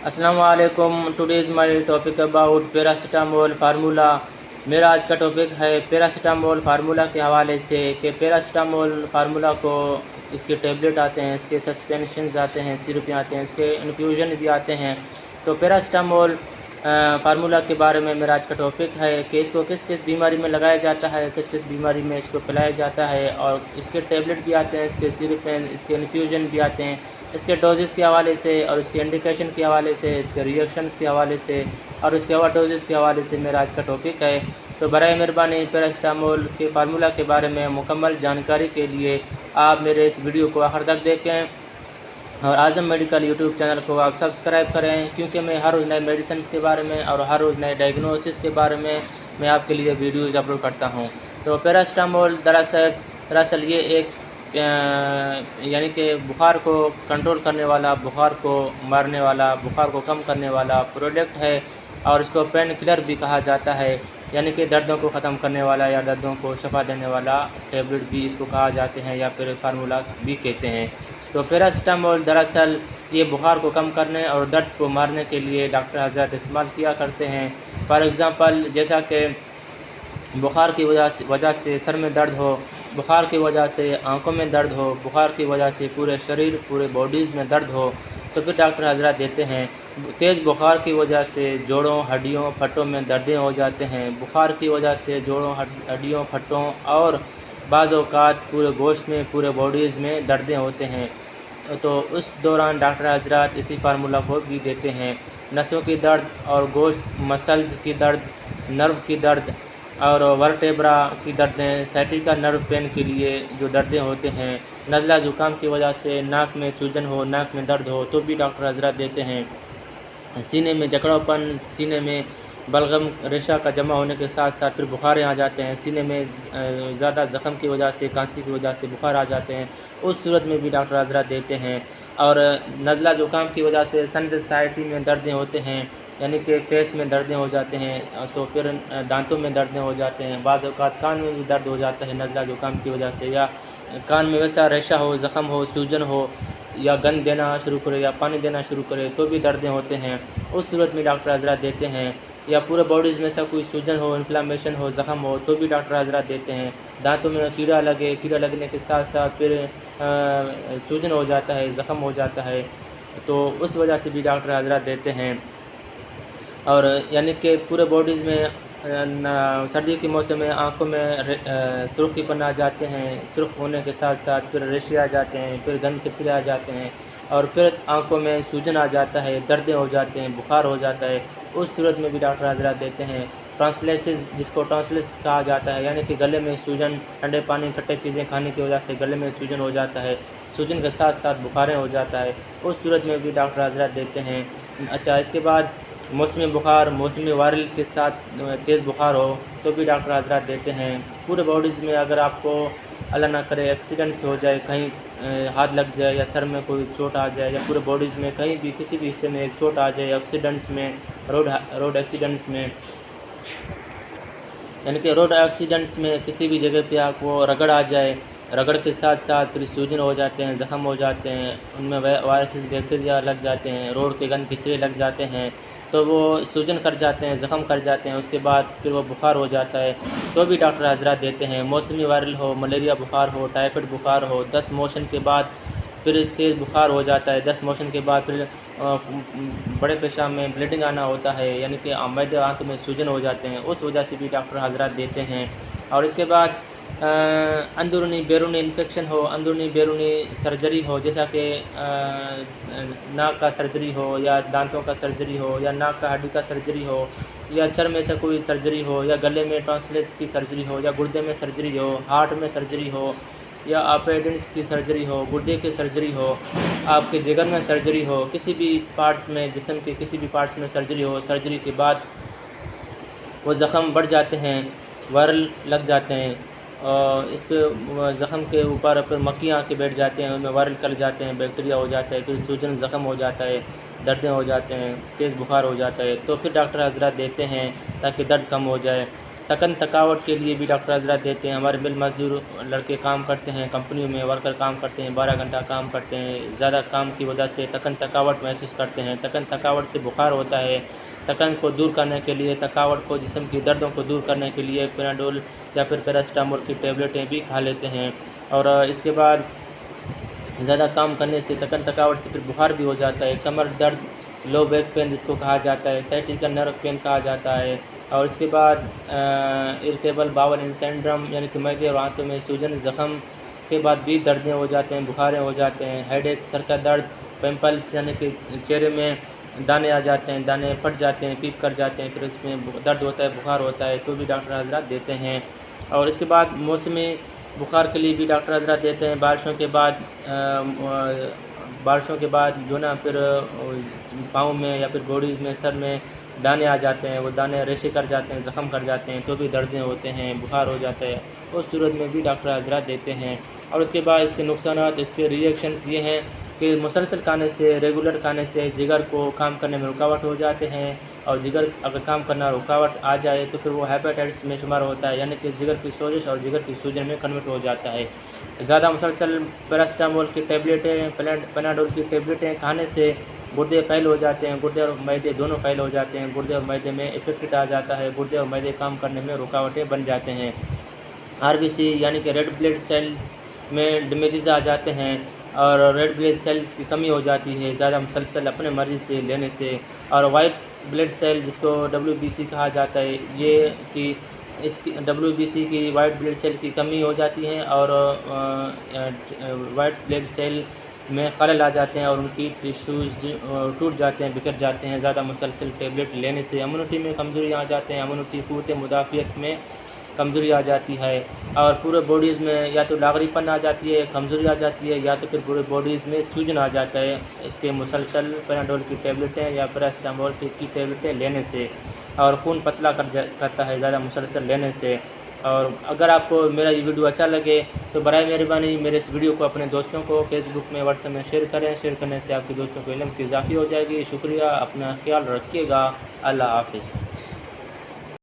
अस्सलाम वालेकुम। Today is my topic about paracetamol formula. मेरा आज का टॉपिक है पैरासीटामोल फार्मूला के हवाले से कि पैरासीटामोल फार्मूला को इसके टैबलेट आते हैं, इसके सस्पेंशंस आते हैं, सिरप आते हैं, इसके इन्फ्यूज़न भी आते हैं। तो पैरासीटामोल फार्मूला के बारे में मेरा आज का टॉपिक है कि इसको किस किस बीमारी में लगाया जाता है, किस किस बीमारी में इसको पिलाया जाता है, और इसके टैबलेट भी आते हैं, इसके सिरप हैं, इसके इन्फ्यूज़न भी आते हैं, इसके डोजेज़ के हवाले से और इसके इंडिकेशन के हवाले से, इसके रिएक्शंस के हवाले से और इसके ओवरडोजेज़ के हवाले से मेरा आज का टॉपिक है। तो बराए मेहरबानी पैरासीटामोल के फार्मूला के बारे में मुकम्मल जानकारी के लिए आप मेरे इस वीडियो को आखिर तक देखें और आज़म मेडिकल यूट्यूब चैनल को आप सब्सक्राइब करें, क्योंकि मैं हर रोज़ नए मेडिसिन के बारे में और हर रोज़ नए डायग्नोसिस के बारे में मैं आपके लिए वीडियोज़ अपलोड करता हूँ। तो पैरासीटामोल दरअसल ये एक यानी कि बुखार को कंट्रोल करने वाला, बुखार को मारने वाला, बुखार को कम करने वाला प्रोडक्ट है और इसको पेन किलर भी कहा जाता है, यानी कि दर्दों को ख़त्म करने वाला या दर्दों को शफा देने वाला टैबलेट भी इसको कहा जाते हैं या फिर फार्मूला भी कहते हैं। तो पैरासीटामोल दरअसल ये बुखार को कम करने और दर्द को मारने के लिए डॉक्टर हज़रात इस्तेमाल किया करते हैं। फॉर एग्ज़ाम्पल जैसा कि बुखार की वजह से सर में दर्द हो, बुखार की वजह से आंखों में दर्द हो, बुखार की वजह से पूरे शरीर पूरे बॉडीज़ में दर्द हो, तो फिर डॉक्टर हज़रात देते हैं। तेज़ बुखार की वजह से जोड़ों, हड्डियों, फट्टों में दर्दें हो जाते हैं, बुखार की वजह से जोड़ों, हड्डियों, फट्टों और बाज़ औक़ात पूरे गोश्त में, पूरे बॉडीज़ में दर्दें होते हैं। तो उस दौरान डॉक्टर हज़रात इसी फार्मूला को भी देते हैं। नसों की दर्द और गोश्त मसल्स की दर्द, नर्व की दर्द और वर्टेब्रा की दर्दें, साइटिका नर्व पेन के लिए जो दर्दें होते हैं, नज़ला ज़ुकाम की वजह से नाक में सूजन हो, नाक में दर्द हो, तो भी डॉक्टर हज़रात देते हैं। सीने में जकड़ापन, सीने में बलगम रेशा का जमा होने के साथ साथ फिर बुखारें आ जाते हैं, सीने में ज़्यादा ज़ख़म की वजह से, खांसी की वजह से बुखार आ जाते हैं, उस सूरत में भी डॉक्टर हज़रात देते हैं। और नज़ला ज़ुकाम की वजह से सन सोसाइटी में दर्दें होते हैं, यानी कि फेस में दर्दें हो जाते हैं, तो फिर दांतों में दर्दें हो जाते हैं, बाज़ औक़ात कान में भी दर्द हो जाता है नज़ला ज़ुकाम की वजह से, या कान में वैसा रेशा हो, ज़ख़म हो, सूजन हो या गंद देना शुरू करे या पानी देना शुरू करे तो भी दर्दें होते हैं, उस सूरत में डॉक्टर हज़रात देते हैं। या पूरे बॉडीज़ में ऐसा कोई सूजन हो, इन्फ्लामेशन हो, ज़ख़म हो, तो भी डॉक्टर हज़रात देते हैं। दांतों में कीड़ा लगे, कीड़ा लगने के साथ साथ फिर सूजन हो जाता है, ज़ख़म हो जाता है, तो उस वजह से भी डॉक्टर हज़रात देते हैं। और यानी कि पूरे बॉडीज़ में सर्दी के मौसम में आँखों में सुर्खीपन आ जाते हैं, सुर्ख होने के साथ साथ फिर रेशे आ जाते हैं, फिर गंद कचरे आ जाते हैं और फिर आँखों में सूजन आ जाता है, दर्दें हो जाते हैं, बुखार हो जाता है, उस सूरत में भी डॉक्टर हज़रात देते हैं। टॉन्सिलिटिस, जिसको टॉन्सिलिस कहा जाता है, यानी कि गले में सूजन, ठंडे पानी, खट्टे चीज़ें खाने की वजह से गले में सूजन हो जाता है, सूजन के साथ साथ बुखारें हो जाता है, उस सूरत में भी डॉक्टर हज़रात देते हैं। अच्छा, इसके बाद मौसमी बुखार, मौसमी वायरल के साथ तेज़ बुखार हो तो भी डॉक्टर हज़रात देते हैं। पूरे बॉडीज़ में अगर आपको अल्लाह ना करे एक्सीडेंट्स हो जाए, कहीं हाथ लग जाए या सर में कोई चोट आ जाए, या पूरे बॉडीज़ में कहीं भी किसी भी हिस्से में एक चोट आ जाए, एक्सीडेंट्स में, रोड एक्सीडेंट्स में, यानी कि रोड एक्सीडेंट्स में किसी भी जगह पे आपको रगड़ आ जाए, रगड़ के साथ साथ फिर सूजन हो जाते हैं, ज़ख़म हो जाते हैं, उनमें वायरस बैक्टीरिया लग जाते हैं, रोड के गंद कचरे लग जाते हैं, तो वो सूजन कर जाते हैं, ज़ख़म कर जाते हैं, उसके बाद फिर वो बुखार हो जाता है, तो भी डॉक्टर हज़रात देते हैं। मौसमी वायरल हो, मलेरिया बुखार हो, टाइफाइड बुखार हो, 10 मोशन के बाद फिर तेज़ बुखार हो जाता है, 10 मोशन के बाद फिर बड़े पेशाब में ब्लीडिंग आना होता है, यानी कि मैदे आँतों में सूजन हो जाते हैं, उस वजह से भी डॉक्टर हज़रात देते हैं। और इसके बाद अंदरूनी बैरूनी इन्फेक्शन हो, अंदरूनी बैरूनी सर्जरी हो, जैसा कि नाक का सर्जरी हो या दांतों का सर्जरी हो या नाक का हड्डी का सर्जरी हो या सर में से कोई सर्जरी हो या गले में टॉन्सिल्स की सर्जरी हो या गुर्दे में सर्जरी हो, हार्ट में सर्जरी हो या अपेंडिक्स की सर्जरी हो, गुर्दे की सर्जरी हो, आपके जिगर में सर्जरी हो, किसी भी पार्ट्स में, जिस्म के किसी भी पार्ट्स में सर्जरी हो, सर्जरी के बाद वो ज़ख़म बढ़ जाते हैं, वायरल लग जाते हैं, और इस पर ज़ख़म के ऊपर फिर मक्खियाँ आके बैठ जाते हैं, उनमें वायरल कर जाते हैं, बैक्टीरिया हो जाता है, फिर सूजन ज़ख़म हो जाता है, दर्दें हो जाते हैं, तेज़ बुखार हो जाता है, तो फिर डॉक्टर हज़रात देते हैं ताकि दर्द कम हो जाए। थकन थकावट के लिए भी डॉक्टर हजरात देते हैं। हमारे मिल मजदूर लड़के काम करते हैं, कंपनियों में वर्कर काम करते हैं, 12 घंटा काम करते हैं, ज़्यादा काम की वजह से थकन थकावट महसूस करते हैं। थकन थकावट से बुखार होता है। थकन को दूर करने के लिए, थकावट को, जिस्म की दर्दों को दूर करने के लिए पैनाडोल या फिर पैरासीटामोल की टेबलेटें भी खा लेते हैं। और इसके बाद ज़्यादा काम करने से, थकन थकावट से फिर बुखार भी हो जाता है। कमर दर्द, लो बैक पेन जिसको कहा जाता है, साइटिका नर्व पेन कहा जाता है। और इसके बाद इरिटेबल बाउल सिंड्रोम यानी कि मैदे और आंतों में सूजन, ज़ख़म के बाद भी दर्दें हो जाते हैं, बुखारें हो जाते हैं। हेडेक, सर का दर्द, पिंपल्स यानी कि चेहरे में दाने आ जाते हैं, दाने फट जाते हैं, पीप कर जाते हैं, फिर उसमें दर्द होता है, बुखार होता है, तो भी डॉक्टर हजरात देते हैं। और इसके बाद मौसमी बुखार के लिए भी डॉक्टर हजरात देते हैं। बारिशों के बाद जो ना फिर पाँव में या फिर बॉडी में, सर में दाने आ जाते हैं, वो दाने रेशे कर जाते हैं, ज़ख़म कर जाते हैं, तो भी दर्दें होते हैं, बुखार हो जाता है, उस सूरत में भी डॉक्टर हजरात देते हैं। और उसके बाद इसके नुकसानात, इसके रिएक्शंस ये हैं कि मुसलसल खाने से, रेगुलर खाने से जिगर को काम करने में रुकावट हो जाते हैं। और जिगर अगर काम करना रुकावट आ जाए तो फिर वो हेपेटाइटिस में शुमार होता है, यानी कि जिगर की सोजिश और जिगर की सूजन में कन्वर्ट हो जाता है। ज़्यादा मुसलसल पैरासीटामोल की टेबलेटें, पैनाडोल की टेबलेटें खाने से गुर्दे फैल हो जाते हैं, गुर्दे और मैदे दोनों फैल हो जाते हैं, गुर्दे और मैदे में इफेक्ट आ जाता है, गुर्दे और मैदे काम करने में रुकावटें बन जाते हैं। RBC यानी कि रेड ब्लड सेल्स में डैमेजेस आ जाते हैं और रेड ब्लड सेल्स की कमी हो जाती है ज़्यादा मुसलसल अपने मर्ज़ी से लेने से। और वाइट ब्लड सेल जिसको WBC कहा जाता है, ये कि इसकी WBC की, वाइट ब्लड सेल की कमी हो जाती है और वाइट ब्लड सेल में खलल आ जाते हैं और उनकी टिश्यूज़ टूट जाते हैं, बिखर जाते हैं ज़्यादा मुसलसल टेबलेट लेने से। इम्यूनिटी में कमज़ोरी आ जाते हैं, इम्यूनिटी क़ुव्वत मुदाफ़ियत में कमज़ोरी आ जाती है और पूरे बॉडीज़ में या तो लाग़रीपन आ जाती है, कमज़ोरी आ जाती है, या तो फिर पूरे बॉडीज़ में सूजन आ जाता है इसके मुसलसल पैनाडोल की टेबलेटें या पैरासीटामोल की टेबलेटें लेने से। और खून पतला करता है ज़्यादा मुसलसल लेने से। और अगर आपको मेरा ये वीडियो अच्छा लगे तो बराए मेहरबानी मेरे इस वीडियो को अपने दोस्तों को फेसबुक में, व्हाट्सएप में शेयर करें। शेयर करने से आपके दोस्तों को इल्म की इजाफ़ी हो जाएगी। शुक्रिया, अपना ख्याल रखिएगा। अल्लाह हाफ़िज़।